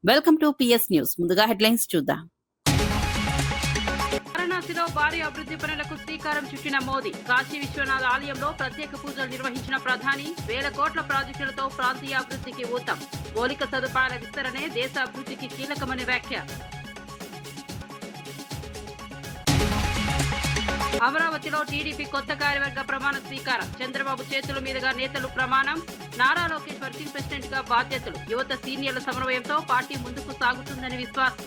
Welcome to PS news. ముందుగా headlines చూద్దాం. వారణాసిలో భారీ అభివృద్ధి పనులకు శ్రీకారం చుట్టిన మోదీ. కాశీ విశ్వనాథ ఆలయంలో ప్రత్యేక పూజలు నిర్వహించిన ప్రధాని. వేల కోట్ల ప్రాజెక్టులతో ప్రాంతీయ అభివృద్ధికి ఊతం. మౌలిక సదుపాయాల విస్తరణే దేశ అభివృద్ధికి కీలకమని వ్యాఖ్య. అమరావతిలో టీడీపీ కొత్త కార్యవర్గ ప్రమాణ స్వీకారం. చంద్రబాబు చేతుల మీదుగా నేతలు ప్రమాణం. నారా లోకేష్ వర్కింగ్ ప్రెసిడెంట్ గా బాధ్యతలు. యువత సీనియర్ల సమన్వయంతో పార్టీ ముందుకు సాగుతుందని విశ్వాసం.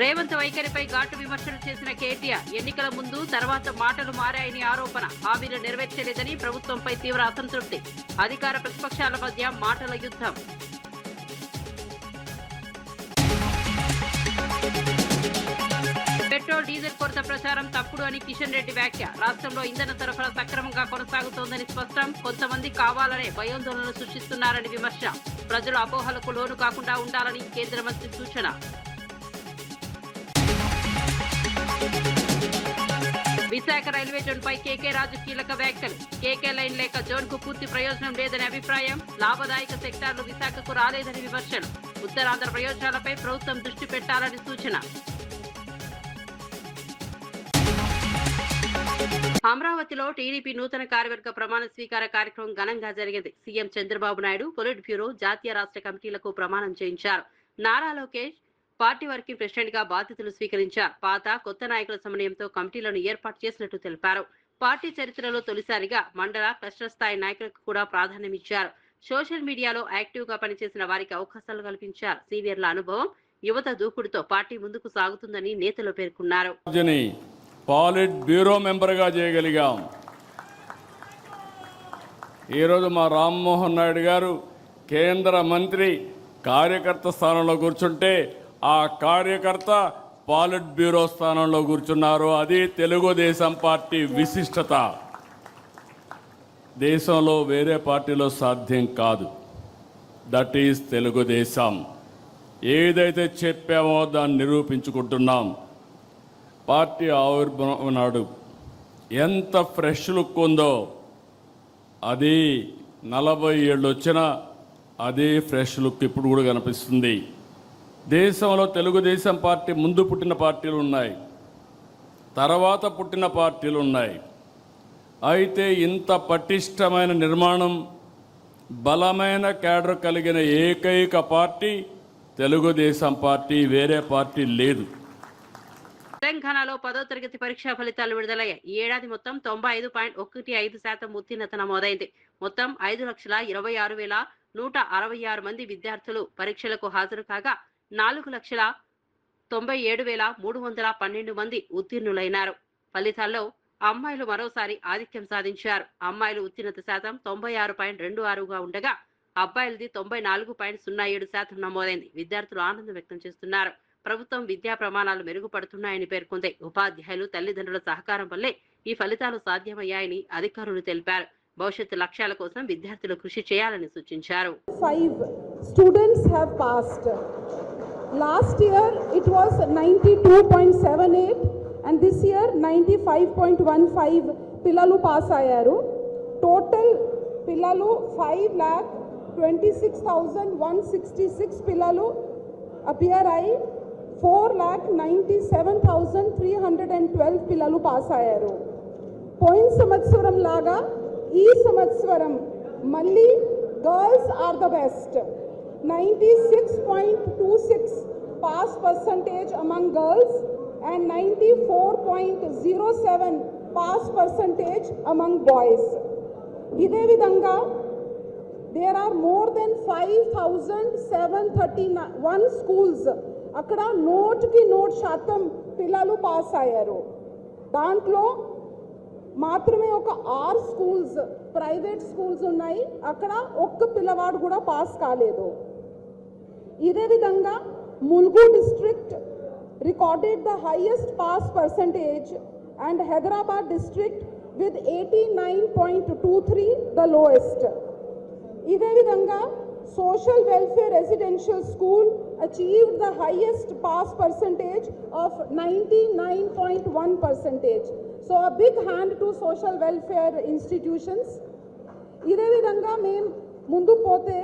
రేవంత్ వైఖరిపై ఘాటు విమర్శలు చేసిన కేటీఆర్. ఎన్నికల ముందు తర్వాత మాటలు మారాయని ఆరోపణ. హామీలు నెరవేర్చలేదని ప్రభుత్వంపై తీవ్ర అసంతృప్తి. అధికార ప్రతిపక్షాల మధ్య మాటల యుద్ధం. పెట్రోల్ డీజిల్ కొరత ప్రచారం తప్పుడు అని కిషన్ రెడ్డి వ్యాఖ్య. రాష్ట్రంలో ఇంధన సరఫరా సక్రమంగా కొనసాగుతోందని స్పష్టం. కొంతమంది కావాలనే భయాందోళనలు సృష్టిస్తున్నారని విమర్శ. ప్రజలు అపోహలకు లోను కాకుండా ఉండాలని కేంద్ర మంత్రి సూచన. విశాఖ రైల్వే జోన్ పై కేకే రాజు కీలక వ్యాఖ్యలు. కేకే లైన్ లేక జోన్ కు పూర్తి ప్రయోజనం లేదని అభిప్రాయం. లాభదాయక సెక్టార్లు విశాఖకు రాలేదని విమర్శలు. ఉత్తరాంధ్ర ప్రయోజనాలపై ప్రభుత్వం దృష్టి పెట్టాలని సూచన. అమరావతిలో టీడీపీ నూతన కార్యవర్గ ప్రమాణ స్వీకార కార్యక్రమం ఘనంగా జరిగింది. CM Chandrababu Naidu, polit bureau, జాతీయ రాష్ట్ర కమిటీలకు ప్రమాణం చేయించారు. Nara Lokesh party working president గా బాధ్యతలు స్వీకరించారు. పాత కొత్త నాయకుల సమన్వయంతో కమిటీలను ఏర్పాటు చేసినట్టు తెలిపారు. పార్టీ చరిత్రలో తొలిసారిగా మండల, క్లస్టర్ స్థాయి నాయకులకు కూడా ప్రాధాన్యమిచ్చారు. సోషల్ మీడియాలో యాక్టివ్ గా పనిచేసిన వారికి అవకాశాలు కల్పించారు. సీనియర్ల అనుభవం, యువత దూకుడుతో పార్టీ ముందుకు సాగుతుందని నేతలు పేర్కొన్నారు. పాలిట్ బ్యూరో మెంబర్గా చేయగలిగాం. ఈరోజు మా రామ్మోహన్ నాయుడు గారు కేంద్ర మంత్రి కార్యకర్త స్థానంలో కూర్చుంటే ఆ కార్యకర్త పాలిట్ బ్యూరో స్థానంలో కూర్చున్నారు. అది తెలుగుదేశం పార్టీ విశిష్టత. దేశంలో వేరే పార్టీలో సాధ్యం కాదు. That is Telugu Desam. ఏదైతే చెప్పామో దాన్ని నిరూపించుకుంటున్నాం. పార్టీ ఆవిర్భావం నాడు ఎంత ఫ్రెష్ లుక్ ఉందో అది 40 ఏళ్ళు వచ్చినా అదే ఫ్రెష్ లుక్ ఇప్పుడు కూడా కనిపిస్తుంది. దేశంలో తెలుగుదేశం పార్టీ ముందు పుట్టిన పార్టీలు ఉన్నాయి, తర్వాత పుట్టిన పార్టీలు ఉన్నాయి. అయితే ఇంత పటిష్టమైన నిర్మాణం, బలమైన క్యాడర్ కలిగిన ఏకైక పార్టీ తెలుగుదేశం పార్టీ. వేరే పార్టీ లేదు. తెలంగాణలో 10వ తరగతి పరీక్షా ఫలితాలు విడుదలయ్యాయి. ఈ ఏడాది మొత్తం 95.15% ఉత్తీర్ణత నమోదైంది. మొత్తం 5,26,166 మంది విద్యార్థులు పరీక్షలకు హాజరు కాగా 4,97,312 మంది ఉత్తీర్ణులైనారు. ఫలితాల్లో అమ్మాయిలు మరోసారి ఆధిక్యం సాధించారు. అమ్మాయిలు ఉత్తీర్ణత శాతం 96.26గా ఉండగా అబ్బాయిలది 94.07% నమోదైంది. విద్యార్థులు ఆనందం వ్యక్తం చేస్తున్నారు. ప్రభుత్వం విద్యా ప్రమాణాలు మెరుగుపడుతున్నాయని పేర్కొంది. ఉపాధ్యాయులు, తల్లిదండ్రుల సహకారం వల్లే ఈ ఫలితాలు సాధ్యమయ్యాయని అధికారులు తెలిపారు. భవిష్యత్తు లక్ష్యాల కోసం విద్యార్థులు కృషి చేయాలని సూచించారు. 5 students have passed. Last year it was 92.78 and this year 95.15 పిల్లలు పాస్ అయ్యారు. టోటల్ పిల్లలు 5,26,166 పిల్లలు అపియర్ అయి 4,97,312 పిల్లలు పాస్ అయ్యారు. పోయిన సంవత్సరం లాగా ఈ సంవత్సరం మళ్ళీ girls are the best. 96.26 pass percentage among girls and 94.07 pass percentage among boys. ఇదే విధంగా there are more than 5,731 schools అక్కడ నోట్కి నోట్ శాతం పిల్లలు పాస్ అయ్యారు. దాంట్లో మాత్రమే ఒక 6 స్కూల్స్ ప్రైవేట్ స్కూల్స్ ఉన్నాయి, అక్కడ ఒక్క పిల్లవాడు కూడా పాస్ కాలేదు. ఇదే విధంగా Mulugu district recorded the highest pass percentage and Hyderabad district with 89.23 the lowest. ఇదే విధంగా Social Welfare Residential School achieved the highest pass percentage of 99.1%. So a big hand to social welfare institutions. ఇదే విధంగా మేము ముందు పోతే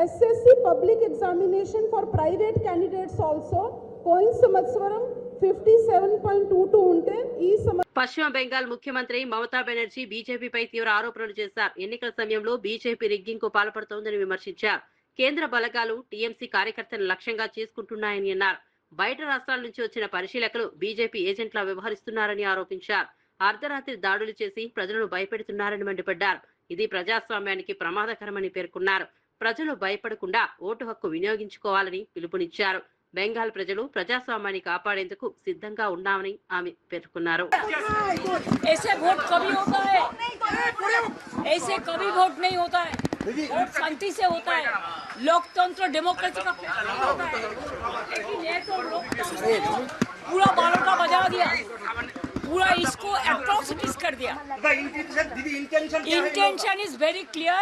SSC public examination for private candidates also పోయిన సంవత్సరం 57.22 ఉంటే ఈ పశ్చిమ బెంగాల్ ముఖ్యమంత్రి మమతా బెనర్జీ బీజేపీపై తీవ్ర ఆరోపణలు చేశారు. ఎన్నికల సమయంలో బీజేపీ రిగ్గింగ్ కు పాల్పడుతోందని విమర్శించారు. కేంద్ర బలగాలు టీఎంసీ కార్యకర్తలను లక్ష్యంగా చేసుకుంటున్నాయని అన్నారు. బయట రాష్ట్రాల నుంచి వచ్చిన పరిశీలకులు బీజేపీ ఏజెంట్లా వ్యవహరిస్తున్నారని ఆరోపించారు. అర్ధరాత్రి దాడులు చేసి ప్రజలను భయపెడుతున్నారని మండిపడ్డారు. ఇది ప్రజాస్వామ్యానికి ప్రమాదకరమని పేర్కొన్నారు. ప్రజలు భయపడకుండా ఓటు హక్కు వినియోగించుకోవాలని పిలుపునిచ్చారు. బెంగాల్ ప్రజలు ప్రజాస్వామ్యాన్ని కాపాడేందుకు సిద్ధంగా ఉన్నామని ఆమె పేర్కొన్నారు. ऐसे वोट कभी होता है, ऐसे कभी वोट नहीं होता है. वोट शांति से होता है. लोकतंत्र डेमोक्रेसी का होता है. लेकिन ये तो लोकतंत्र को पूरा बालों का बजा दिया, पूरा इसको एट्रोसिटीज कर दिया. Intention is very clear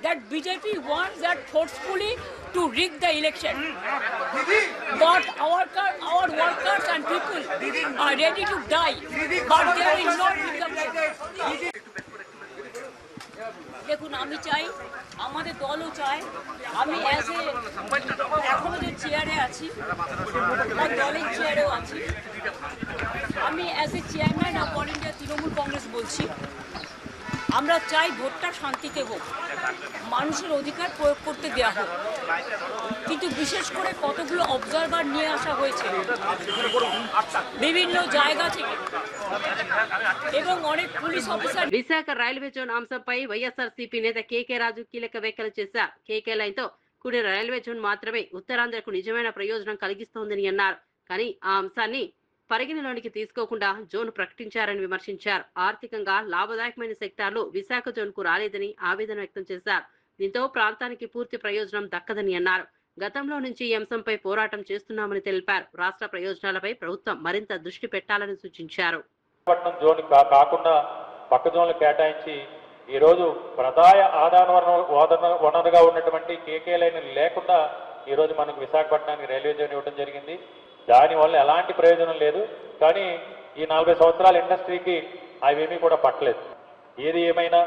that BJP wants that forcefully to rig the election. But our workers and people are ready to die, but they will not become. দেখুন, আমি চাই, আমাদের দলও চায়, আমি এখনো যে চেয়ারে আছি, আমার দলের চেয়ারেও আছি, আমি chairman of all India Trinamool Congress বলছি, আমরা চাই ভোটটা শান্তিতে হোক, মানুষের অধিকার প্রয়োগ করতে দেওয়া হোক। কিন্তু বিশেষ করে কতগুলো অবজারভার নিয়ে আসা হয়েছে বিভিন্ন জায়গা থেকে এবং অনেক police officer. Visakha railway zone అంశంపై వైఎస్ఆర్సీపీ నేత కేకే రాజు కీలక వ్యాఖ్యలు చేశారు. కేకే లైన్తో కూడిన రైల్వే జోన్ మాత్రమే ఉత్తరాంధ్రకు నిజమైన ప్రయోజనం కలిగిస్తోందని అన్నారు. కానీ ఆ అంశాన్ని పరిగణలోనికి తీసుకోకుండా జోన్ ప్రకటించారని విమర్శించారు. ఆర్థికంగా లాభదాయకమైన సెక్టార్లు విశాఖ జోన్ కు రాలేదని ఆవేదన వ్యక్తం చేశారు. దీంతో ప్రాంతానికి పూర్తి ప్రయోజనం దక్కదని అన్నారు. గతంలో నుంచి ఈ అంశంపై పోరాటం చేస్తున్నామని తెలిపారు. రాష్ట్ర ప్రయోజనాలపై ప్రభుత్వం మరింత దృష్టి పెట్టాలని సూచించారు. జోన్ కాకుండా పక్క జోన్లు కేటాయించి ఈ రోజు ప్రధాన ఆదాయ వనరుగా ఉన్నటువంటి కేకే లైన్ లేకుండా ఈ రోజు మనకు విశాఖపట్నానికి రైల్వే జోన్ ఇవ్వడం జరిగింది. దానివల్ల ఎలాంటి ప్రయోజనం లేదు. కానీ ఈ 40 సంవత్సరాల ఇండస్ట్రీకి అవేమీ కూడా పట్టలేదు. ఏది ఏమైనా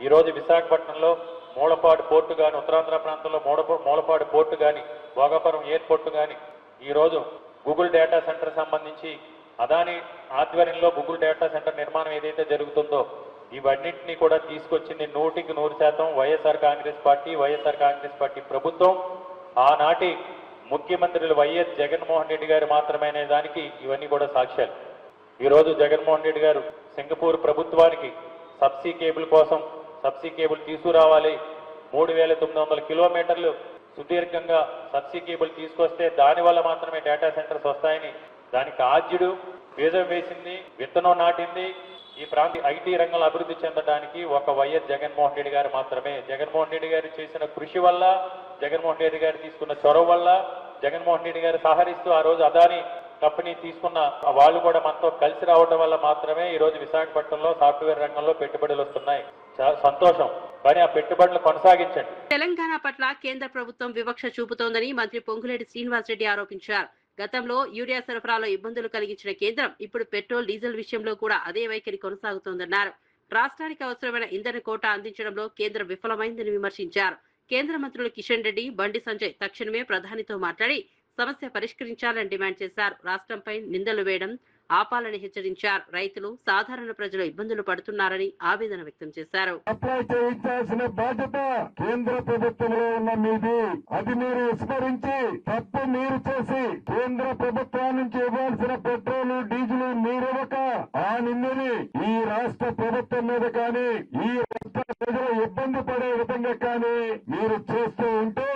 ఈరోజు విశాఖపట్నంలో మూలపాడు పోర్టు కానీ, ఉత్తరాంధ్ర ప్రాంతంలో మూలపాడు పోర్టు కానీ, భోగాపురం ఎయిర్పోర్టు కానీ, ఈరోజు గూగుల్ డేటా సెంటర్ సంబంధించి అదాని ఆధ్వర్యంలో గూగుల్ డేటా సెంటర్ నిర్మాణం ఏదైతే జరుగుతుందో ఇవన్నింటినీ కూడా తీసుకొచ్చింది 100% వైఎస్ఆర్ కాంగ్రెస్ పార్టీ ప్రభుత్వం. ఆనాటి ముఖ్యమంత్రులు వైఎస్ జగన్మోహన్ రెడ్డి గారు మాత్రమే దానికి ఇవన్నీ కూడా సాక్ష్యాలు. ఈరోజు జగన్మోహన్ రెడ్డి గారు సింగపూర్ ప్రభుత్వానికి సబ్సీ కేబుల్ తీసుకురావాలి, 3900 కిలోమీటర్లు సుదీర్ఘంగా సబ్సీ కేబుల్ తీసుకొస్తే దానివల్ల మాత్రమే డేటా సెంటర్స్ వస్తాయని దానికి ఆద్యుడు బీజం వేసింది, విత్తనం నాటింది. ఈ ప్రాంత ఐటీ రంగంలో అభివృద్ధి చెందడానికి ఒక వైఎస్ జగన్మోహన్ రెడ్డి గారు మాత్రమే. జగన్మోహన్ రెడ్డి గారు చేసిన కృషి వల్ల, జగన్మోహన్ రెడ్డి గారు తీసుకున్న చొరవ వల్ల, జగన్మోహన్ రెడ్డి గారు సహకరిస్తూ ఆ రోజు అదాని కంపెనీ తీసుకున్న వాళ్ళు కూడా మనతో కలిసి రావడం వల్ల మాత్రమే ఈ రోజు విశాఖపట్నంలో సాఫ్ట్వేర్ రంగంలో పెట్టుబడులు వస్తున్నాయి. సంతోషం, కానీ ఆ పెట్టుబడులు కొనసాగించండి. తెలంగాణ పట్ల కేంద్ర ప్రభుత్వం వివక్ష చూపుతోందని మంత్రి పొంగులేటి శ్రీనివాసరెడ్డి ఆరోపించారు. గతంలో యూరియా సరఫరాలో ఇబ్బందులు కలిగించిన కేంద్రం ఇప్పుడు పెట్రోల్, డీజిల్ విషయంలో కూడా అదే వైఖరి కొనసాగుతోందన్నారు. రాష్ట్రానికి అవసరమైన ఇంధన కోటా అందించడంలో కేంద్రం విఫలమైందని విమర్శించారు. కేంద్ర మంత్రులు కిషన్ రెడ్డి, బండి సంజయ్ తక్షణమే ప్రధానితో మాట్లాడి సమస్య పరిష్కరించాలని డిమాండ్ చేశారు. రాష్ట్రంపై నిందలు వేయడం ఆపాలని హెచ్చరించారు. రైతులు, సాధారణ ప్రజలు ఇబ్బందులు పడుతున్నారని ఆవేదన వ్యక్తం చేశారు. అప్లై చేయించాల్సిన బాధ్యత కేంద్ర ప్రభుత్వంలో ఉన్న మీది. అది మీరు విస్మరించి తప్పు మీరు చేసి కేంద్ర ప్రభుత్వం నుంచి ఇవ్వాల్సిన పెట్రోల్, డీజిల్ మీరివ్వక ఆ నిందని ఈ రాష్ట్ర ప్రభుత్వం మీద కానీ, ఈ రాష్ట్ర ప్రజలు ఇబ్బంది పడే విధంగా కానీ మీరు చేస్తూ ఉంటే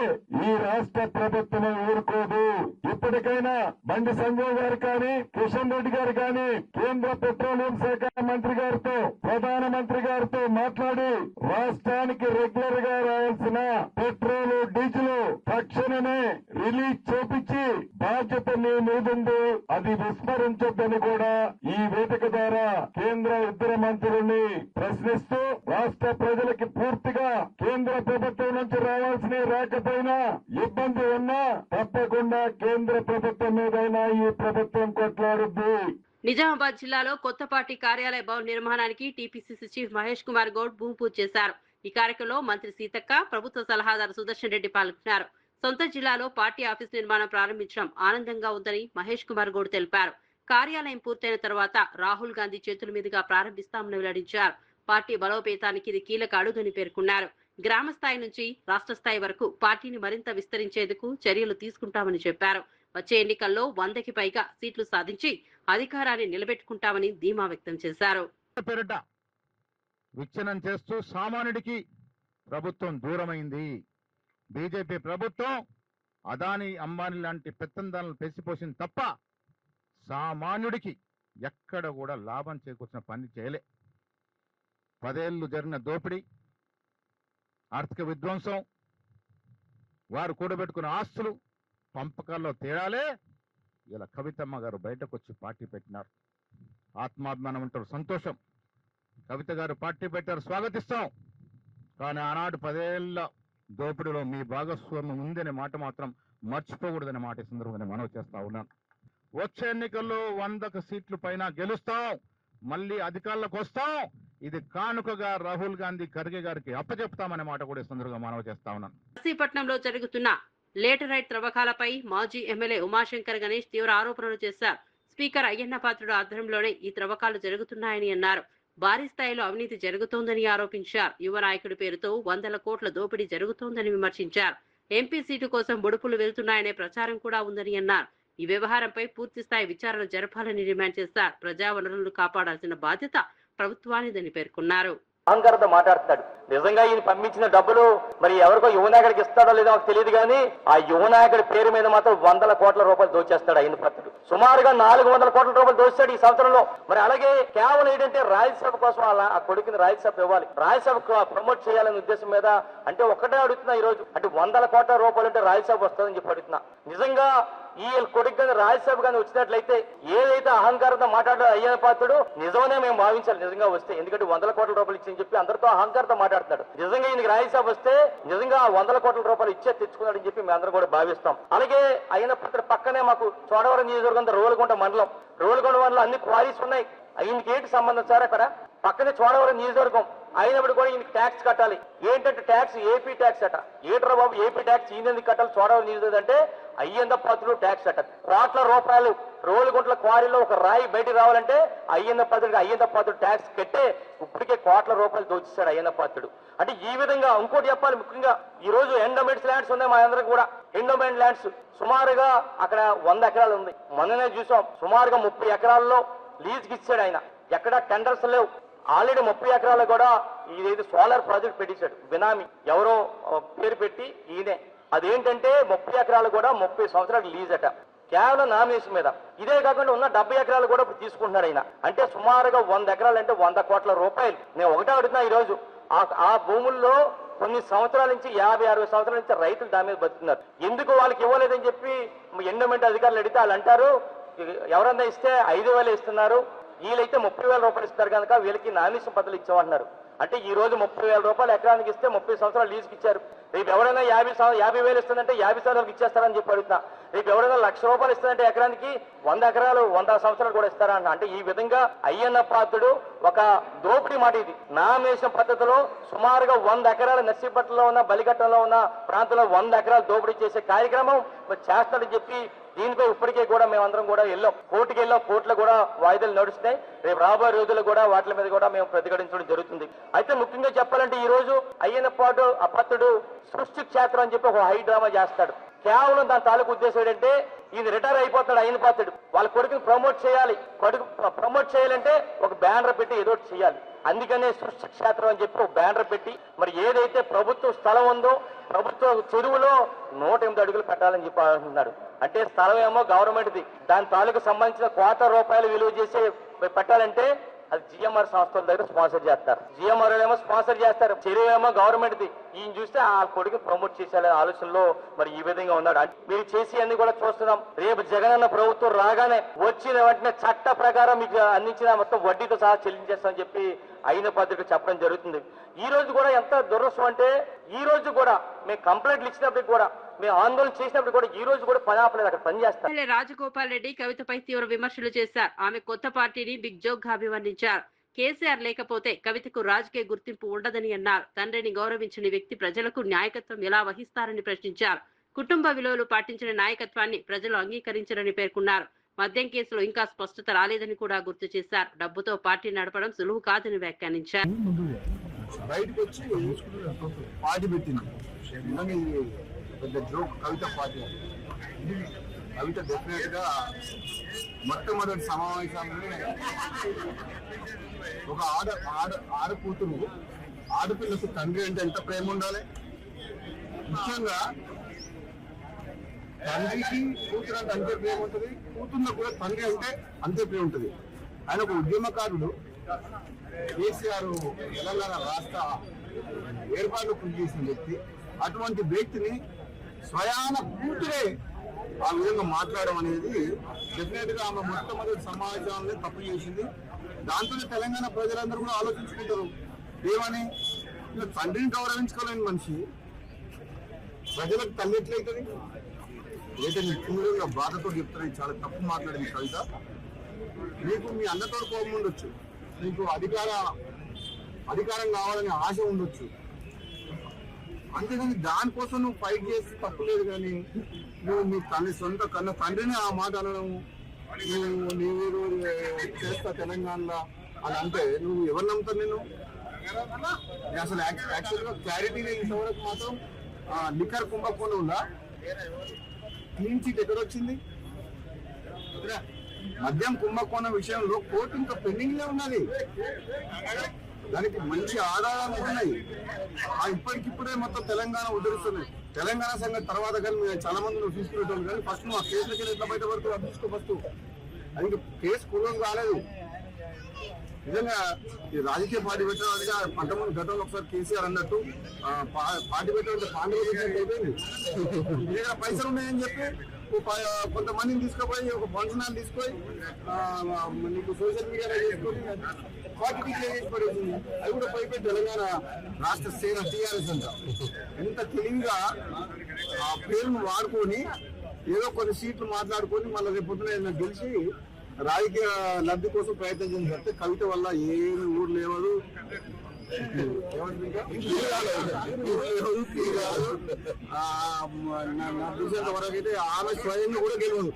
ఈ రాష్ట్ర ప్రభుత్వం ఊరుకోదు. ఇప్పటికైనా బండి సంజయ్ గారు కానీ, కిషన్ రెడ్డి గారు కానీ కేంద్ర పెట్రోలియం శాఖ మంత్రి గారితో, ప్రధానమంత్రి గారితో మాట్లాడి రాష్ట్రానికి రెగ్యులర్ గా రావాల్సిన పెట్రోల్, డీజిల్ తక్షణమే రిలీజ్ చేపించి బాధ్యత మీ మీదుంది, అది విస్మరించొద్దని కూడా ఈ వేదిక ద్వారా కేంద్ర ఇద్దరు మంత్రులని ప్రశ్నిస్తూ రాష్ట్ర ప్రజలకి పూర్తిగా కేంద్ర ప్రభుత్వం నుంచి రావాల్సిన రాకపోయినా ఇబ్బంది ఉన్నా తప్పకుండా కేంద్ర ప్రభుత్వం మీదైనా ఈ ప్రభుత్వం కొట్లాడుద్ది. నిజామాబాద్ జిల్లాలో కొత్త పార్టీ కార్యాలయ భవన నిర్మాణానికి టీపీసీసీ చీఫ్ మహేష్ కుమార్ గౌడ్ భూమి పూజ చేశారు. ఈ కార్యక్రమంలో మంత్రి సీతక్క, ప్రభుత్వ సలహాదారు సుదర్శన్ రెడ్డి పాల్గొన్నారు. సొంత జిల్లాలో పార్టీ ఆఫీస్ నిర్మాణం ప్రారంభించడం ఆనందంగా ఉందని మహేష్ కుమార్ గౌడ్ తెలిపారు. కార్యాలయం పూర్తయిన తర్వాత రాహుల్ గాంధీ చేతుల మీదుగా ప్రారంభిస్తామని వెల్లడించారు. పార్టీ బలోపేతానికి ఇది కీలక అడుగని పేర్కొన్నారు. గ్రామ స్థాయి నుంచి రాష్ట్ర స్థాయి వరకు పార్టీని మరింత విస్తరించేందుకు చర్యలు తీసుకుంటామని చెప్పారు. వచ్చే ఎన్నికల్లో 100కి పైగా సీట్లు సాధించి అధికారాన్ని నిలబెట్టుకుంటామని ధీమా వ్యక్తం చేశారు. విచ్ఛిన్నం చేస్తూ సామాన్యుడికి ప్రభుత్వం దూరమైంది. బీజేపీ ప్రభుత్వం అదానీ, అంబానీ లాంటి పెత్తందాలను పెసిపోసింది తప్ప సామాన్యుడికి ఎక్కడ కూడా లాభం చేకూర్చిన పని చేయలే. 10 ఏళ్లు జరిగిన దోపిడీ, ఆర్థిక విధ్వంసం, వారు కూడబెట్టుకున్న ఆస్తులు, పంపకాల్లో తేడాలే ఇలా కవితమ్మ గారు బయటకు వచ్చి పార్టీ పెట్టినారు. ఆత్మాభిమానం అంటారు, సంతోషం. కవిత గారు పార్టీ పెట్టారు, స్వాగతిస్తాం. కానీ ఆనాడు 10 ఏళ్ల దోపిడీలో మీ భాగస్వామ్యం ఉందనే మాట మాత్రం మర్చిపోకూడదనే మాట ఈ సందర్భంగా మనవి చేస్తా ఉన్నాను. వచ్చే ఎన్నికల్లో 100 సీట్లు పైన గెలుస్తాం, మళ్ళీ అధికారంలోకి వస్తాం. ఇది కానుకగా రాహుల్ గాంధీ, ఖర్గే గారికి అప్పచెప్తామనే మాట కూడా ఈ సందర్భంగా మనవి చేస్తా ఉన్నాను. నర్సీపట్నంలో జరుగుతున్న లేటరైట్ త్రవ్వకాలపై మాజీ ఎమ్మెల్యే ఉమాశంకర్ గణేష్ తీవ్ర ఆరోపణలు చేశారు. స్పీకర్ అయ్యన్న పాత్రుడు ఆధ్వర్యంలోనే ఈ త్రవ్వకాలు జరుగుతున్నాయని అన్నారు. భారీ స్థాయిలో అవినీతి జరుగుతోందని ఆరోపించారు. యువ నాయకుడి పేరుతో 100 కోట్ల దోపిడీ జరుగుతోందని విమర్శించారు. ఎంపీ సీటు కోసం బుడుపులు వెళ్తున్నాయనే ప్రచారం కూడా ఉందని అన్నారు. ఈ వ్యవహారంపై పూర్తి స్థాయి విచారణ జరపాలని డిమాండ్ చేశారు. ప్రజా వనరులను కాపాడాల్సిన బాధ్యత ప్రభుత్వానిదని పేర్కొన్నారు. అహంకారంతో మాట్లాడతాడు. నిజంగా ఈయన పంపించిన డబ్బులు మరి ఎవరికో యువనాయకుడికి ఇస్తాడో లేదో నాకు తెలియదు కానీ ఆ యువనాయకుడి పేరు మీద మాత్రం 100 కోట్ల రూపాయలు దోచేస్తాడు అయిన పత్రుడు. సుమారుగా 400 కోట్ల రూపాయలు దోచాడు ఈ సంవత్సరంలో. మరి అలాగే కేవలం ఏంటంటే రాజ్యసభ కోసం ఆ కొడుకుని రాజ్యసభ ఇవ్వాలి, రాజ్యసభ ప్రమోట్ చేయాలనే ఉద్దేశం మీద. అంటే ఒక్కటే అడుగుతున్నా ఈ రోజు, అంటే 100 కోట్ల రూపాయలు అంటే రాజ్యసభ వస్తుందని చెప్పి అడుగుతున్నా. నిజంగా ఈ కొడుకు కానీ రాజ్యసభ కానీ వచ్చినట్లయితే ఏదైతే అహంకారంతో మాట్లాడారో అయ్యన్న పాత్రుడు నిజమనే మేము భావించాలి నిజంగా వస్తే. ఎందుకంటే 100 కోట్ల రూపాయలు ఇచ్చి చెప్పి అందరితో అహంకారంతో మాట్లాడుతున్నాడు. నిజంగా ఈయనకి రాజ్యసభ వస్తే నిజంగా 100 కోట్ల రూపాయలు ఇచ్చే తెచ్చుకున్నాడని చెప్పి మేము అందరం కూడా భావిస్తాం. అలాగే అయ్యన్న పాత్రుడు పక్కనే మాకు చోడవరం నియోజకవర్గం రోలుగుంట మండలం అన్ని క్వారీస్ ఉన్నాయి. ఈయనకి ఏంటి సంబంధం సార్? అక్కడ పక్కనే చోడవరం నియోజకవర్గం అయినప్పుడు కూడా ఈయనకి ట్యాక్స్ కట్టాలి. ఏంటంటే ట్యాక్స్ ఏపీ ట్యాక్స్ అట. ఏట్రా బాబు ఏపీ ట్యాక్స్ ఈయన ఎందుకు కట్టాలి? చోడవరం నియోజకవర్గం అంటే అయ్యన్న పాత్రుడు ట్యాక్స్ అట. కోట్ల రూపాయలు రోలుగుంట్ల క్వారీలో ఒక రాయి బయటికి రావాలంటే అయ్యన్న పాత్రుడు ట్యాక్స్ కట్టే ఇప్పటికే కోట్ల రూపాయలు దోచేశాడు అయ్యన్న పాత్రుడు. అంటే ఈ విధంగా ఇంకోటి చెప్పాలి, ముఖ్యంగా ఈ రోజు ఎండోమెంట్స్ ల్యాండ్స్ ఉన్నాయి మా అందరికి కూడా. ఎండోమెంట్ ల్యాండ్స్ సుమారుగా అక్కడ 100 ఎకరాలు ఉంది. మొన్ననే చూసాం, సుమారుగా 30 ఎకరాల్లో లీజ్కి ఇచ్చాడు ఆయన. ఎక్కడ టెండర్స్ లేవు. ఆల్రెడీ 30 ఎకరాలు కూడా ఇదేది సోలార్ ప్రాజెక్ట్ పెట్టించాడు. బినామీ ఎవరో పేరు పెట్టి ఈయనే. అదేంటంటే 30 ఎకరాలు కూడా 30 సంవత్సరాలు లీజ్ అట, కేవలం నామినేషన్ మీద. ఇదే కాకుండా ఉన్న 70 ఎకరాలు కూడా తీసుకుంటున్నాడు ఆయన. అంటే సుమారుగా 100 ఎకరాలు అంటే 100 కోట్ల రూపాయలు. నేను ఒకటే అడుగుతున్నా, ఈ రోజు ఆ భూముల్లో కొన్ని సంవత్సరాల నుంచి 50-60 సంవత్సరాల నుంచి రైతులు దాని మీద బతుకుతున్నారు. ఎందుకు వాళ్ళకి ఇవ్వలేదని చెప్పి ఎండోమెంట్ అధికారులు అడిగితే వాళ్ళు అంటారు, ఎవరన్నా ఇస్తే 5,000 ఇస్తున్నారు, వీళ్ళైతే 30,000 రూపాయలు ఇస్తారు కనుక వీళ్ళకి నామినేషన్ పద్ధతులు ఇచ్చామంటున్నారు. అంటే ఈ రోజు 30,000 రూపాయలు ఎకరానికి ఇస్తే 30 సంవత్సరాలు లీజుకి ఇచ్చారు. రేపు ఎవరైనా 50,000 ఇస్తుందంటే 50 సంవత్సరాలకు ఇచ్చేస్తారని చెప్పి అడుగుతున్నా. రేపు ఎవరైనా 1,00,000 రూపాయలు ఇస్తుందంటే ఎకరానికి 100 ఎకరాలు 100 సంవత్సరాలు కూడా ఇస్తారా అన్న. అంటే ఈ విధంగా అయ్యన్న పాత్రుడు ఒక దోపిడీ మాట ఇది. నామినేషన్ పద్ధతిలో సుమారుగా 100 ఎకరాలు నర్సీపట్నంలో ఉన్న, బలిఘట్టంలో ఉన్న ప్రాంతంలో 100 ఎకరాలు దోపిడీ చేసే కార్యక్రమం చేస్తాడని చెప్పి దీనిపై ఇప్పటికే కూడా మేమందరం కూడా వెళ్ళాం, కోర్టుకి వెళ్ళాం. కోర్టులో కూడా వాయిదాలు నడుస్తున్నాయి. రేపు రాబోయే రోజుల్లో కూడా వాటి మీద కూడా మేము ప్రతిఘటించడం జరుగుతుంది. అయితే ముఖ్యంగా చెప్పాలంటే ఈ రోజు అయ్యన్న పాత్రుడు సృష్టి క్షేత్రం అని చెప్పి ఒక హై డ్రామా చేస్తాడు. కేవలం దాని తాలూకు ఉద్దేశం ఏంటంటే ఈయన రిటైర్ అయిపోతాడు అయ్యన్న పాత్రుడు, వాళ్ళ కొడుకుని ప్రమోట్ చేయాలి. ప్రమోట్ చేయాలంటే ఒక బ్యానర్ పెట్టి ఏదో చేయాలి. అందుకనే సృష్టి క్షేత్రం అని చెప్పి ఒక బ్యానర్ పెట్టి మరి ఏదైతే ప్రభుత్వ స్థలం ఉందో ప్రభుత్వ చెరువులో 108 అడుగులు పెట్టాలని చెప్పి అంటున్నాడు. అంటే స్థలం ఏమో గవర్నమెంట్ది, దాని తాలూకు సంబంధించిన కోట్ల రూపాయలు విలువ చేసి పెట్టాలంటే అది జిఎంఆర్ సంస్థల దగ్గర స్పాన్సర్ చేస్తారు. జిఎంఆర్ ఏమో స్పాన్సర్ చేస్తారు, చెరువు ఏమో గవర్నమెంట్ది. ఈయన చూస్తే ఆ కొడుకు ప్రమోట్ చేసేయాలనే ఆలోచనలో మరి ఈ విధంగా ఉన్నాడు. మీరు చేసి అన్ని కూడా చూస్తున్నాం. రేపు జగనన్న ప్రభుత్వం రాగానే వచ్చిన వెంటనే చట్ట ప్రకారం మీకు అందించిన మొత్తం వడ్డీతో సహా చెల్లించేస్తామని చెప్పి అయిన పద్ధతికి చెప్పడం జరుగుతుంది. ఈ రోజు కూడా ఎంత దురదృష్టం అంటే ఈ రోజు కూడా మేము కంప్లైంట్లు ఇచ్చినప్పటికి కూడా మేము ఆందోళన చేసినప్పుడు కూడా ఈ రోజు కూడా పని ఆపలేదు, అక్కడ పని చేస్తాం. ఎమ్మెల్యే రాజగోపాల్ రెడ్డి కవితపై తీవ్ర విమర్శలు చేశారు. ఆమె కొత్త పార్టీని బిగ్ జోక్ గా అభివర్ణించారు. కేసీఆర్ లేకపోతే కవితకు రాజకీయ గుర్తింపు ఉండదని అన్నారు. తండ్రిని గౌరవించని వ్యక్తి ప్రజలకు నాయకత్వం ఎలా వహిస్తారని ప్రశ్నించారు. కుటుంబ విలువలు పాటించిన నాయకత్వాన్ని ప్రజలు అంగీకరించారని పేర్కొన్నారు. మద్యం కేసులో ఇంకా స్పష్టత రాలేదని కూడా గుర్తు చేశారు. డబ్బుతో పార్టీ నడపడం సులువు కాదని వ్యాఖ్యానించారు. బయటకు వచ్చి పార్టీ పెట్టింది, పెద్ద జోక్ కవిత పార్టీ. కవిత డెఫినెట్ గా మొట్టమొదటి సమావేశాన్ని ఒక ఆడ కూతురు, ఆడపిల్లకు తండ్రి అంటే ఎంత ప్రేమ ఉండాలి. ముఖ్యంగా తండ్రికి కూతురు అంటే అంతే ప్రేమ ఉంటుంది, కూతురులో కూడా తండ్రి అంటే అంతే ప్రేమ ఉంటుంది. ఆయన ఒక ఉద్యమకారుడు, కేసీఆర్ తెలంగాణ రాష్ట్ర ఏర్పాట్లు కృషి చేసిన వ్యక్తి. అటువంటి వ్యక్తిని స్వయాన కూతురే ఆ విధంగా మాట్లాడడం అనేది డెఫినెట్ గా ఆమె మొట్టమొదటి సమాజంలో తప్పు చేసింది. దాంతో తెలంగాణ ప్రజలందరూ కూడా ఆలోచించుకుంటారు ఏమని. తండ్రిని గౌరవించుకోలేని మనిషి ప్రజలకు తల్లి ఎట్లయితుంది? అయితే నీ తీవ్రంగా బాధతో చెప్తారు, చాలా తప్పు మాట్లాడింది కవిత. నీకు మీ అన్నతో కోపం ఉండొచ్చు, నీకు అధికారం కావాలనే ఆశ ఉండొచ్చు, అంతేగాని దానికోసం నువ్వు ఫైట్ చేసి తప్పులేదు. కానీ నువ్వు మీ సొంత కన్న తండ్రిని ఆ మాట అనడం, నీవు చేస్తా తెలంగాణలో అని అంటే నువ్వు ఎవరు నమ్ముతారు? నేను అసలు యాక్చువల్గా క్లారిటీ లేదు. ఇంతవరకు మాత్రం లిక్కర్ కుంభకోణంలో క్లీన్ చిట్ ఎక్కడొచ్చింది? మద్యం కుంభకోణం విషయంలో కోర్టు ఇంకా పెండింగ్ లో ఉన్నది, దానికి మంచి ఆధారాలు ఉన్నాయి. ఇప్పటికిప్పుడే మొత్తం తెలంగాణ ఉద్ధరిస్తున్నాయి. తెలంగాణ సంగతి తర్వాత కానీ చాలా మంది నువ్వు తీసుకునేటోళ్ళు, కానీ ఫస్ట్ నువ్వు ఆ కేసులకి ఎట్లా బయటపడుతూ అది తీసుకో. ఫస్ట్ అది ఇంకా కేసు క్లోజ్ కాలేదు. నిజంగా ఈ రాజకీయ పార్టీ పెట్టడానికి అంతకుముందు గతంలో ఒకసారి కేసీఆర్ అన్నట్టు పార్టీ పెట్టాలంటే పాండవులు అయిపోయింది. పైసలు ఉన్నాయని చెప్పి కొంతమందిని తీసుకుపోయి ఒక ఫంక్షన్ హాల్ తీసుకొని నీకు సోషల్ మీడియాలో చేసుకొని పార్టీ డిక్లేర్ చేసి పడేసింది. అది కూడా పైపోయి తెలంగాణ రాష్ట్ర సేన టీఆర్ఎస్ అంట ఎంత తెలివిగా ఆ పేరును వాడుకొని ఏదో కొన్ని సీట్లు మాట్లాడుకొని మళ్ళీ రేపు పొద్దున గెలిచి రాజకీయ లబ్ధి కోసం ప్రయత్నం చేస్తే కవిత వల్ల ఏమి ఊరు లేవదు, వరకు అయితే ఆమె స్వయంగా కూడా గెలవదు.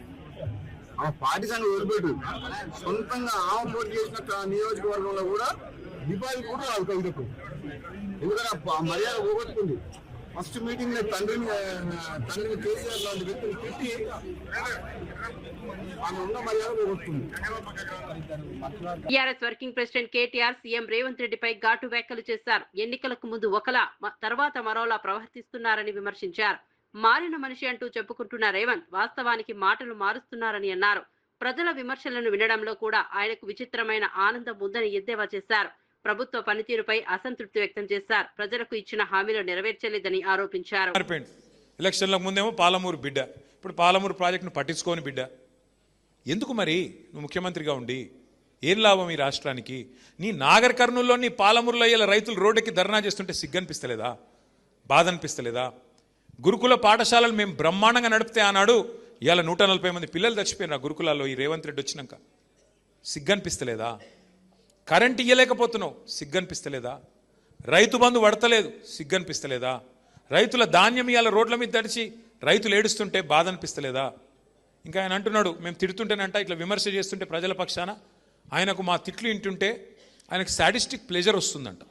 ఆమె పార్టీ సంఘం వదిలిపెట్టు, సొంతంగా ఆమె పోటీ చేసిన నియోజకవర్గంలో కూడా డిపాజిట్ కూడా రాదు కవితకు. ఎందుకంటే ఆ మర్యాద పోగొట్టుకుంది. ఫస్ట్ మీటింగ్ తండ్రిని కేసీఆర్ లాంటి వ్యక్తిని పెట్టి ఆమె ఉన్న మర్యాద పోగొట్టుకుంది. TRS working president KTR CM Revanth రెడ్డిపై ఘాటు వ్యాఖ్యలు చేశారు. ఎన్నికలకు ముందు ఒకలా తర్వాత మరోలా ప్రవర్తిస్తున్నారని విమర్శించారు. మారిన మనిషి అంటూ చెప్పుకుంటున్న రేవంత్ వాస్తవానికి మాటలు మారుస్తున్నారని అన్నారు. ప్రజల విమర్శలను వినడంలో కూడా ఆయనకు విచిత్రమైన ఆనందం ఉందని ఎద్దేవా చేశారు. ప్రభుత్వ పనితీరుపై అసంతృప్తి వ్యక్తం చేశారు. ప్రజలకు ఇచ్చిన హామీలు నెరవేర్చలేదని ఆరోపించారు. ఎలక్షన్లకు ముందేమో పాలమూరు బిడ్డ, ఇప్పుడు పాలమూరు ప్రాజెక్టును పట్టించుకోని బిడ్డ. ఎందుకు మరి నువ్వు ముఖ్యమంత్రిగా ఉండి ఏం లాభం ఈ రాష్ట్రానికి? నీ నాగర్ కర్నూలులో నీ పాలమూరులో ఇలా రైతులు రోడ్డుకి ధర్నా చేస్తుంటే సిగ్గనిపిస్తలేదా? బాధ అనిపిస్తలేదా? గురుకుల పాఠశాలలు మేము బ్రహ్మాండంగా నడిపితే ఆనాడు ఇవాళ 140 మంది పిల్లలు చచ్చిపోయిన గురుకులాల్లో ఈ రేవంత్ రెడ్డి వచ్చినాక సిగ్గనిపిస్తలేదా? కరెంట్ ఇయ్యలేకపోతున్నావు, సిగ్గనిపిస్తలేదా? రైతు బంధు పడతలేదు, సిగ్గనిపిస్తలేదా? రైతుల ధాన్యం ఇవాళ రోడ్ల మీద తడిచి రైతులు ఏడుస్తుంటే బాధ అనిపిస్తలేదా? ఇంకా ఆయన అంటున్నాడు, మేము తిడుతుంటేనంట ఇట్లా విమర్శ చేస్తుంటే ప్రజల పక్షాన ఆయనకు మా తిట్లు వింటుంటే ఆయనకు సాడిస్టిక్ ప్లెజర్ వస్తుందంట,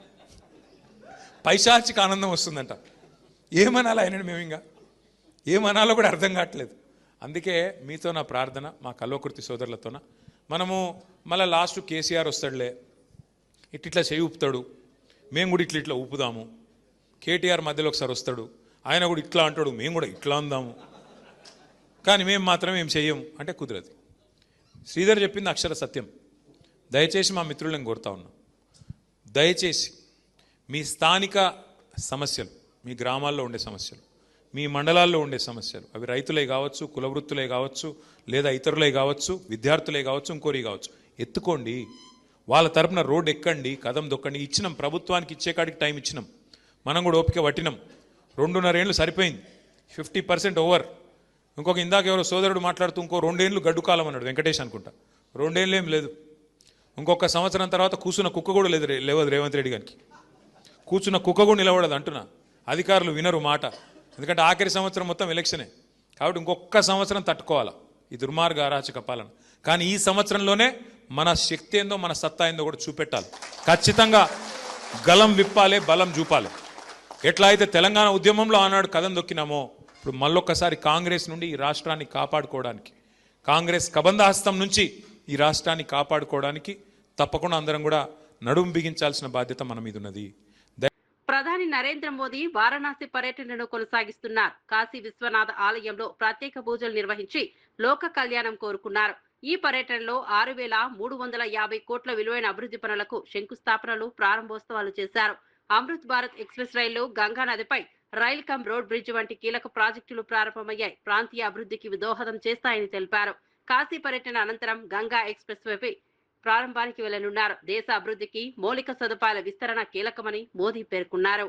పైశాచిక ఆనందం వస్తుందంట. ఏమనాలి ఆయనని? మేము ఇంకా ఏమనాలో కూడా అర్థం కావట్లేదు. అందుకే మీతో నా ప్రార్థన, మా కల్వకుర్తి సోదరులతోన, మనము మళ్ళీ లాస్ట్ కేసీఆర్ వస్తాడులే, ఇట్లా చేయి ఊపుతాడు, మేము కూడా ఇట్లా ఊపుదాము. కేటీఆర్ మధ్యలో ఒకసారి వస్తాడు, ఆయన కూడా ఇట్లా అంటాడు, మేము కూడా ఇట్లా అందాము, కానీ మేము మాత్రం ఏం చెయ్యము అంటే కుదరదు. శ్రీధర్ చెప్పింది అక్షర సత్యం. దయచేసి మా మిత్రులను కోరుతా ఉన్నాం, దయచేసి మీ స్థానిక సమస్యలు, మీ గ్రామాల్లో ఉండే సమస్యలు, మీ మండలాల్లో ఉండే సమస్యలు, అవి రైతులే కావచ్చు, కులవృత్తులే కావచ్చు, లేదా ఇతరులే కావచ్చు, విద్యార్థులే కావచ్చు, ఇంకోరి కావచ్చు, ఎత్తుకోండి. వాళ్ళ తరపున రోడ్డు ఎక్కండి, కదం దొక్కండి. ఇచ్చినాం, ప్రభుత్వానికి ఇచ్చే కాడికి టైం ఇచ్చినాం, మనం కూడా ఓపిక పట్టినాం. 2.5 ఏళ్ళు సరిపోయింది. 50% ఓవర్. ఇంకొక ఇందాక ఎవరో సోదరుడు మాట్లాడుతూ ఇంకో 2 ఏళ్ళు గడ్డు కాలం అన్నాడు వెంకటేష్ అనుకుంటా. 2 ఏళ్ళు ఏం లేదు. ఇంకొక సంవత్సరం తర్వాత కూర్చున్న కుక్క కూడా లేవదు రేవంత్ రెడ్డి గారికి. కూర్చున్న కుక్క కూడా నిలబడదు అంటున్నా. అధికారులు వినరు మాట, ఎందుకంటే ఆఖరి సంవత్సరం మొత్తం ఎలక్షనే కాబట్టి ఇంకొక సంవత్సరం తట్టుకోవాలా ఈ దుర్మార్గ అరాచక పాలన. కానీ ఈ సంవత్సరంలోనే మన శక్తి ఏందో మన సత్తా ఏందో కూడా చూపెట్టాలి. ఖచ్చితంగా గలం విప్పాలి, బలం చూపాలి. ఎట్లా అయితే తెలంగాణ ఉద్యమంలో ఆనాడు కదం దొక్కినామో ఇప్పుడు మళ్ళొక్కసారి కాంగ్రెస్ నుండి ఈ రాష్ట్రాన్ని కాపాడుకోవడానికి, కాంగ్రెస్ కబంధహస్తం నుంచి ఈ రాష్ట్రాన్ని కాపాడుకోవడానికి తప్పకుండా అందరం కూడా నడుం బిగించాల్సిన బాధ్యత మన మీద ఉన్నది. ప్రధాని నరేంద్ర మోదీ వారణాసి పర్యటనను కొనసాగిస్తున్నారు. కాశీ విశ్వనాథ ఆలయంలో ప్రత్యేక పూజలు నిర్వహించి లోక కళ్యాణం కోరుకున్నారు. ఈ పర్యటనలో 6,350 కోట్ల విలువైన అభివృద్ధి పనులకు శంకుస్థాపనలు, ప్రారంభోత్సవాలు చేశారు. అమృత్ భారత్ ఎక్స్ప్రెస్ రైళ్లు, గంగా నదిపై రైల్ కమ్ రోడ్ బ్రిడ్జ్ వంటి కీలక ప్రాజెక్టులు ప్రారంభమయ్యాయి. ప్రాంతీయ అభివృద్ధికి దోహదం చేస్తాయని తెలిపారు. కాశీ పర్యటన అనంతరం గంగా ఎక్స్ప్రెస్ వే ప్రారంభానికి వెళ్లనున్నారు. దేశ అభివృద్ధికి మౌలిక సదుపాయాల విస్తరణ కీలకమని మోదీ పేర్కొన్నారు.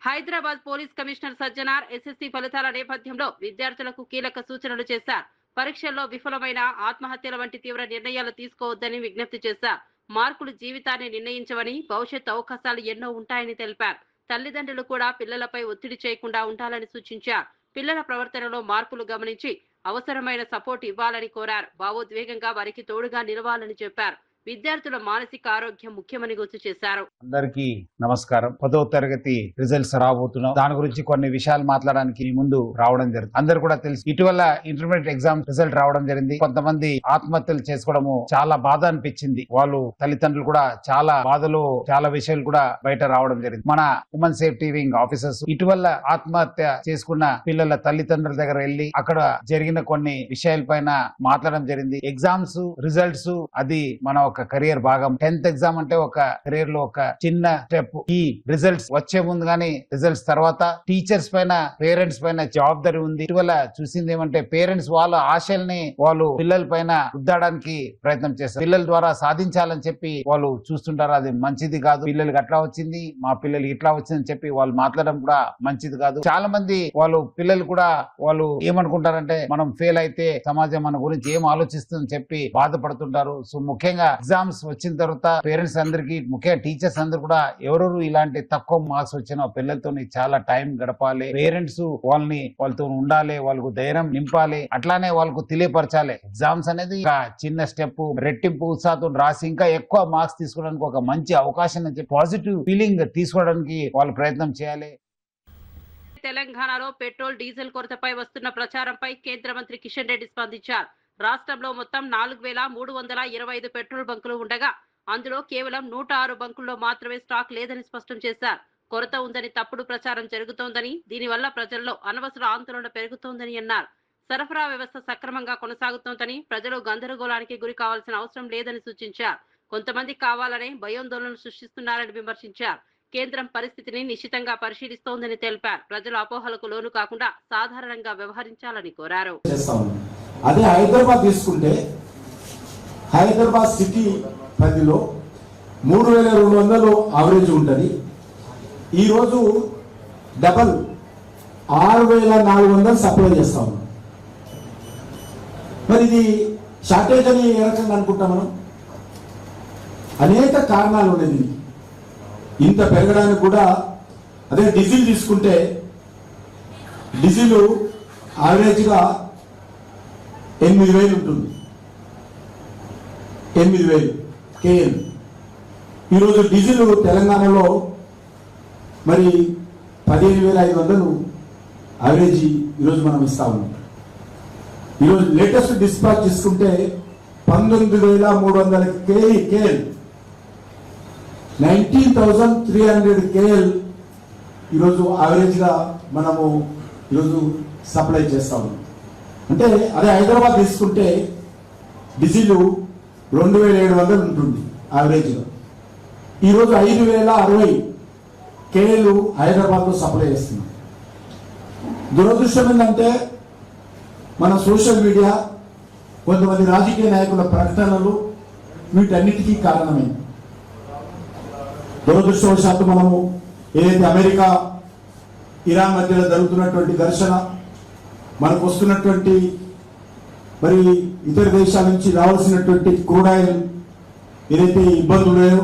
Hyderabad police commissioner Sajjanar SSC ఫలితాల నేపథ్యంలో విద్యార్థులకు కీలక సూచనలు చేశారు. పరీక్షల్లో విఫలమైన ఆత్మహత్యల వంటి తీవ్ర నిర్ణయాలు తీసుకోవద్దని విజ్ఞప్తి చేశారు. మార్కులు జీవితాన్ని నిర్ణయించవని, భవిష్యత్ అవకాశాలు ఎన్నో ఉంటాయని తెలిపారు. తల్లిదండ్రులు కూడా పిల్లలపై ఒత్తిడి చేయకుండా ఉండాలని సూచించారు. పిల్లల ప్రవర్తనలో మార్పులు గమనించి అవసరమైన సపోర్ట్ ఇవ్వాలని కోరారు. భావోద్వేగంగా వారికి తోడుగా నిలవాలని చెప్పారు. విద్యార్థుల మానసిక ఆరోగ్యం ముఖ్యమని గుర్తు చేశారు. అందరికీ నమస్కారం. 10వ తరగతి రిజల్ట్స్ రాబోతున్నాం. దాని గురించి కొన్ని విషయాలు మాట్లాడడానికి ముందు రావడం జరిగింది. అందరు కూడా తెలుసు, ఇటీవల ఇంటర్మీడియట్ ఎగ్జామ్ రిజల్ట్ రావడం జరిగింది. కొంతమంది ఆత్మహత్యలు చేసుకోవడము చాలా బాధ అనిపించింది. వాళ్ళు తల్లిదండ్రులు కూడా చాలా బాధలు, చాలా విషయాలు కూడా బయట రావడం జరిగింది. మన ఉమెన్ సేఫ్టీ వింగ్ ఆఫీసర్స్ ఇటీవల ఆత్మహత్య చేసుకున్న పిల్లల తల్లిదండ్రుల దగ్గర వెళ్లి అక్కడ జరిగిన కొన్ని విషయాలపైన మాట్లాడడం జరిగింది. ఎగ్జామ్స్ రిజల్ట్స్ అది మన ఒక కెరియర్ భాగం. 10th ఎగ్జామ్ అంటే ఒక కెరియర్ లో ఒక చిన్న స్టెప్. ఈ రిజల్ట్స్ వచ్చే ముందు గానీ రిజల్ట్స్ తర్వాత టీచర్స్ పైన, పేరెంట్స్ పైన జవాబుదారీ ఉంది. ఇటీవల చూసింది ఏమంటే పేరెంట్స్ వాళ్ళ ఆశల్ని వాళ్ళు పిల్లల పైన రుద్దడానికి ప్రయత్నం చేస్తారు. పిల్లల ద్వారా సాధించాలని చెప్పి వాళ్ళు చూస్తుంటారు. అది మంచిది కాదు. పిల్లలకి అట్లా వచ్చింది, మా పిల్లలకి ఇట్లా వచ్చిందని చెప్పి వాళ్ళు మాట్లాడడం కూడా మంచిది కాదు. చాలా మంది వాళ్ళు పిల్లలు కూడా వాళ్ళు ఏమనుకుంటారంటే మనం ఫెయిల్ అయితే సమాజం మన గురించి ఏం ఆలోచిస్తుందని చెప్పి బాధపడుతుంటారు. సో ముఖ్యంగా ఎగ్జామ్స్ వచ్చిన తర్వాత పేరెంట్స్ అందరికి, ముఖ్యంగా టీచర్స్ అందరు కూడా ఎవరెవరు ఇలాంటి తక్కువ మార్క్స్ వచ్చిన పిల్లలతో చాలా టైం గడపాలి. పేరెంట్స్ వాళ్ళతో ఉండాలి, వాళ్ళకు ధైర్యం నింపాలి, అట్లానే వాళ్ళకు తెలియపరచాలి. ఎగ్జామ్స్ అనేది ఒక చిన్న స్టెప్. రెట్టింపు ఉత్సాహంతో రాసి ఇంకా ఎక్కువ మార్క్స్ తీసుకోవడానికి ఒక మంచి అవకాశం అని చెప్పి పాజిటివ్ ఫీలింగ్ తీసుకోవడానికి వాళ్ళు ప్రయత్నం చేయాలి. తెలంగాణలో పెట్రోల్, డీజిల్ కొరతపై వస్తున్న ప్రచారంపై కేంద్ర మంత్రి కిషన్ రెడ్డి స్పందించారు. రాష్ట్రంలో మొత్తం 4,325 పెట్రోల్ బంకులు ఉండగా అందులో కేవలం 106 బంకుల్లో మాత్రమే స్టాక్ లేదని స్పష్టం చేశారు. కొరత ఉందని తప్పుడు ప్రచారం జరుగుతోందని, దీనివల్ల ప్రజల్లో అనవసర ఆందోళన పెరుగుతోందని అన్నారు. సరఫరా వ్యవస్థ సక్రమంగా కొనసాగుతోందని, ప్రజలు గందరగోళానికి గురి కావాల్సిన అవసరం లేదని సూచించారు. కొంతమంది కావాలనే భయాందోళనలు సృష్టిస్తున్నారని విమర్శించారు. కేంద్రం పరిస్థితిని నిశ్చితంగా పరిశీలిస్తోందని తెలిపారు. ప్రజల అపోహలకు లోను కాకుండా సాధారణంగా వ్యవహరించాలని కోరారు. అదే హైదరాబాద్ తీసుకుంటే హైదరాబాద్ సిటీ పరిధిలో 3,200 యావరేజ్ ఉంటుంది. ఈరోజు డబల్ 6,400 సప్లై చేస్తా ఉన్నాం. మరి ఇది షార్టేజ్ అని ఏ రకంగా అనుకుంటాం మనం? అనేక కారణాలు ఉన్నాయి. ఇంత పెరగడానికి కూడా అదే డీజిల్ తీసుకుంటే డీజిల్ యావరేజ్గా 8,000 ఉంటుంది. 8,000 కేఎల్. ఈరోజు డీజిల్ తెలంగాణలో మరి 15,500 యావరేజ్ ఈరోజు మనం ఇస్తా ఉన్నాం. ఈరోజు లేటెస్ట్ డిస్పాచ్ తీసుకుంటే 19,300 కేఎల్, 19,300 కేఎల్ ఈరోజు యావరేజ్గా మనము ఈరోజు సప్లై చేస్తా ఉన్నాం. అంటే అదే హైదరాబాద్ తీసుకుంటే డీజిల్ 2,700 ఉంటుంది యావరేజ్గా. ఈరోజు 5,060 కేఎల్ హైదరాబాద్లో సప్లై చేస్తున్నాం. దురదృష్టం ఏంటంటే మన సోషల్ మీడియా, కొంతమంది రాజకీయ నాయకుల ప్రకటనలు వీటన్నిటికీ కారణమైంది. దురదృష్టవశాత్తు మనము ఏదైతే అమెరికా ఇరాన్ మధ్యలో జరుగుతున్నటువంటి ఘర్షణ, మనకు వస్తున్నటువంటి మరి ఇతర దేశాల నుంచి రావాల్సినటువంటి క్రూడ్ ఆయిల్ ఏదైతే ఇబ్బందులు ఉన్నాయో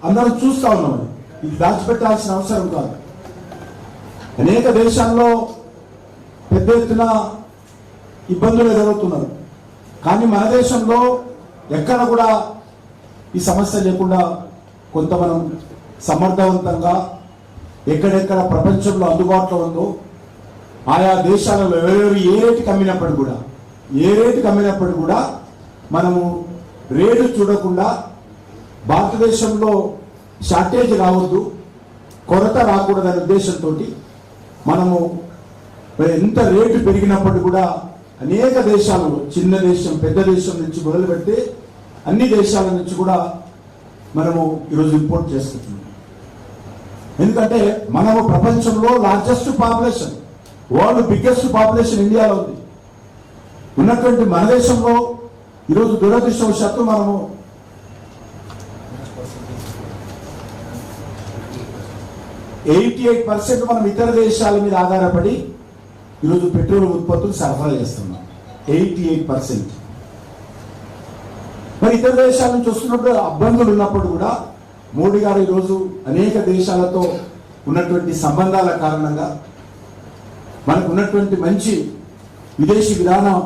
అందరూ చూస్తా ఉన్నాం. ఇది దాచిపెట్టాల్సిన అవసరం కాదు. అనేక దేశాల్లో పెద్ద ఎత్తున ఇబ్బందులు ఎదురవుతున్నారు. కానీ మన దేశంలో ఎక్కడ కూడా ఈ సమస్య లేకుండా కొంత మనం సమర్థవంతంగా ఎక్కడెక్కడ ప్రపంచంలో అందుబాటులో ఉందో ఆయా దేశాలలో ఎవరెవరు ఏ రేటుకి అమ్మినప్పటికీ కూడా మనము రేటు చూడకుండా భారతదేశంలో షార్టేజ్ రావద్దు, కొరత రాకూడదనే ఉద్దేశంతో మనము ఎంత రేటు పెరిగినప్పటికీ కూడా అనేక దేశాలలో, చిన్న దేశం పెద్ద దేశం నుంచి మొదలు పెడితే అన్ని దేశాల నుంచి కూడా మనము ఈరోజు ఇంపోర్ట్ చేసుకుంటున్నాం. ఎందుకంటే మనము ప్రపంచంలో largest population, world biggest population ఇండియాలో ఉంది. ఉన్నటువంటి మన దేశంలో ఈరోజు దురదృష్టవశాత్తు మనము 88% మనం ఇతర దేశాల మీద ఆధారపడి ఈరోజు పెట్రోల్ ఉత్పత్తులు సరఫరా చేస్తున్నాం. 88%. మరి ఇతర దేశాల నుంచి వస్తున్నప్పుడు ఇబ్బందులు ఉన్నప్పుడు కూడా మోడీ గారు ఈరోజు అనేక దేశాలతో ఉన్నటువంటి సంబంధాల కారణంగా, మనకు ఉన్నటువంటి మంచి విదేశీ విధానం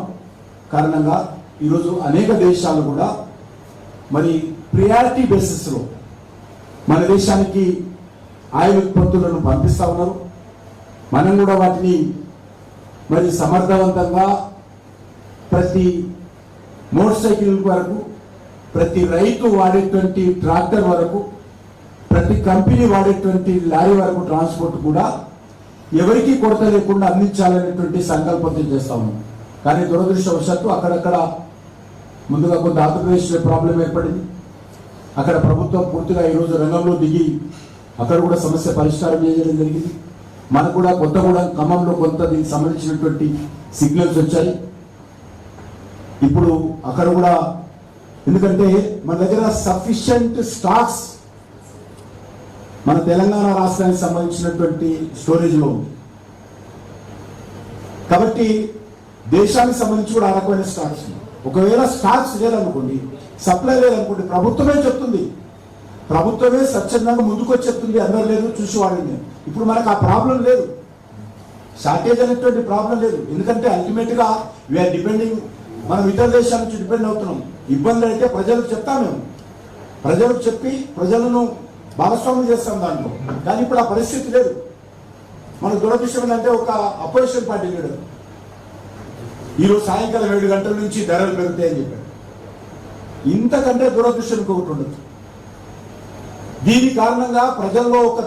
కారణంగా ఈరోజు అనేక దేశాలు కూడా మరి ప్రియారిటీ బేసిస్లో మన దేశానికి ఆయిల్ ఉత్పత్తులను పంపిస్తా ఉన్నారు. మనం కూడా వాటిని మరి సమర్థవంతంగా ప్రతి మోటార్ సైకిల్ వరకు, ప్రతి రైతు వాడేటువంటి ట్రాక్టర్ వరకు, ప్రతి కంపెనీ వాడేటువంటి లారీ వరకు ట్రాన్స్పోర్ట్ కూడా ఎవరికీ కొరత లేకుండా అందించాలనేటువంటి సంకల్పంతో చేస్తా ఉన్నాం. కానీ దురదృష్టవశాత్తు అక్కడక్కడ ముందుగా కొంత ఆంధ్రప్రదేశ్లో ప్రాబ్లం ఏర్పడింది. అక్కడ ప్రభుత్వం పూర్తిగా ఈరోజు రంగంలో దిగి అక్కడ కూడా సమస్య పరిష్కారం చేయడం జరిగింది. మనకు కూడా కొత్తగూడెం, ఖమ్మంలో కొంత దీనికి సంబంధించినటువంటి సిగ్నల్స్ వచ్చాయి. ఇప్పుడు అక్కడ కూడా, ఎందుకంటే మన దగ్గర సఫిషియంట్ స్టాక్స్ మన తెలంగాణ రాష్ట్రానికి సంబంధించినటువంటి స్టోరేజ్లో ఉంది. కాబట్టి దేశానికి సంబంధించి కూడా ఆ రకమైన స్టాక్స్ ఉన్నాయి. ఒకవేళ స్టాక్స్ లేదనుకోండి, సప్లై లేదనుకోండి, ప్రభుత్వమే చెప్తుంది, ప్రభుత్వమే స్వచ్ఛందంగా ముందుకు వచ్చి చెప్తుంది, అందరూ లేదు చూసి వాడండి. ఇప్పుడు మనకు ఆ ప్రాబ్లం లేదు, షార్టేజ్ అనేటువంటి ప్రాబ్లం లేదు. ఎందుకంటే అల్టిమేట్గా వీఆర్ డిపెండింగ్, మనం ఇతర దేశాల నుంచి డిపెండ్ అవుతున్నాం. ఇబ్బంది అయితే ప్రజలకు చెప్తాం, మేము ప్రజలకు చెప్పి ప్రజలను భాగస్వామ్యం చేస్తాం దాంట్లో. కానీ ఇప్పుడు ఆ పరిస్థితి లేదు. మన దురదృష్టం ఏంటంటే ఒక అపోజిషన్ పార్టీ లీడర్ ఈరోజు సాయంకాలం 7 గంటల నుంచి ధరలు పెరుగుతాయని చెప్పాడు. ఇంతకంటే దురదృష్టం ఇంకొకటి ఉండదు. దీని కారణంగా ప్రజల్లో ఒక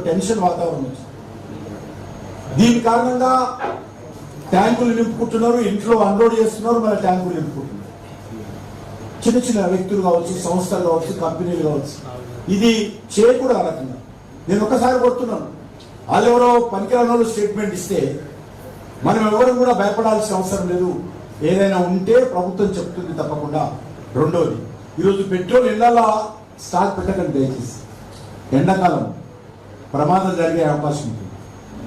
టెన్షన్ వాతావరణం వచ్చింది. దీని కారణంగా ట్యాంకులు నింపుకుంటున్నారు, ఇంట్లో అన్లోడ్ చేస్తున్నారు, మన ట్యాంకులు నింపుకుంటున్నారు. చిన్న చిన్న వ్యక్తులు కావచ్చు, సంస్థలు కావచ్చు, కంపెనీలు కావచ్చు. ఇది చేయకూడదు ఆ రకంగా. నేను ఒకసారి కొడుతున్నాను, వాళ్ళు ఎవరో పనికిరాని స్టేట్మెంట్ ఇస్తే మనం ఎవరు కూడా భయపడాల్సిన అవసరం లేదు. ఏదైనా ఉంటే ప్రభుత్వం చెప్తుంది తప్పకుండా. రెండోది, ఈరోజు పెట్రోల్ ఇళ్లలో స్టాక్ పెట్టకండి దయచేసి. ఎండాకాలం ప్రమాదం జరిగే అవకాశం ఉంటుంది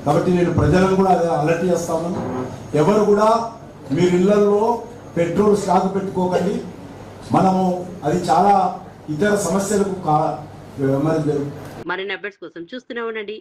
కాబట్టి నేను ప్రజలను కూడా అదే అలర్ట్ చేస్తా ఉన్నాను. ఎవరు కూడా మీరు ఇళ్లలో పెట్రోల్ స్టాక్ పెట్టుకోకండి. మనము అది చాలా ఇతర సమస్యలకు మరిన్ని అప్డేట్స్ కోసం చూస్తూనే ఉండండి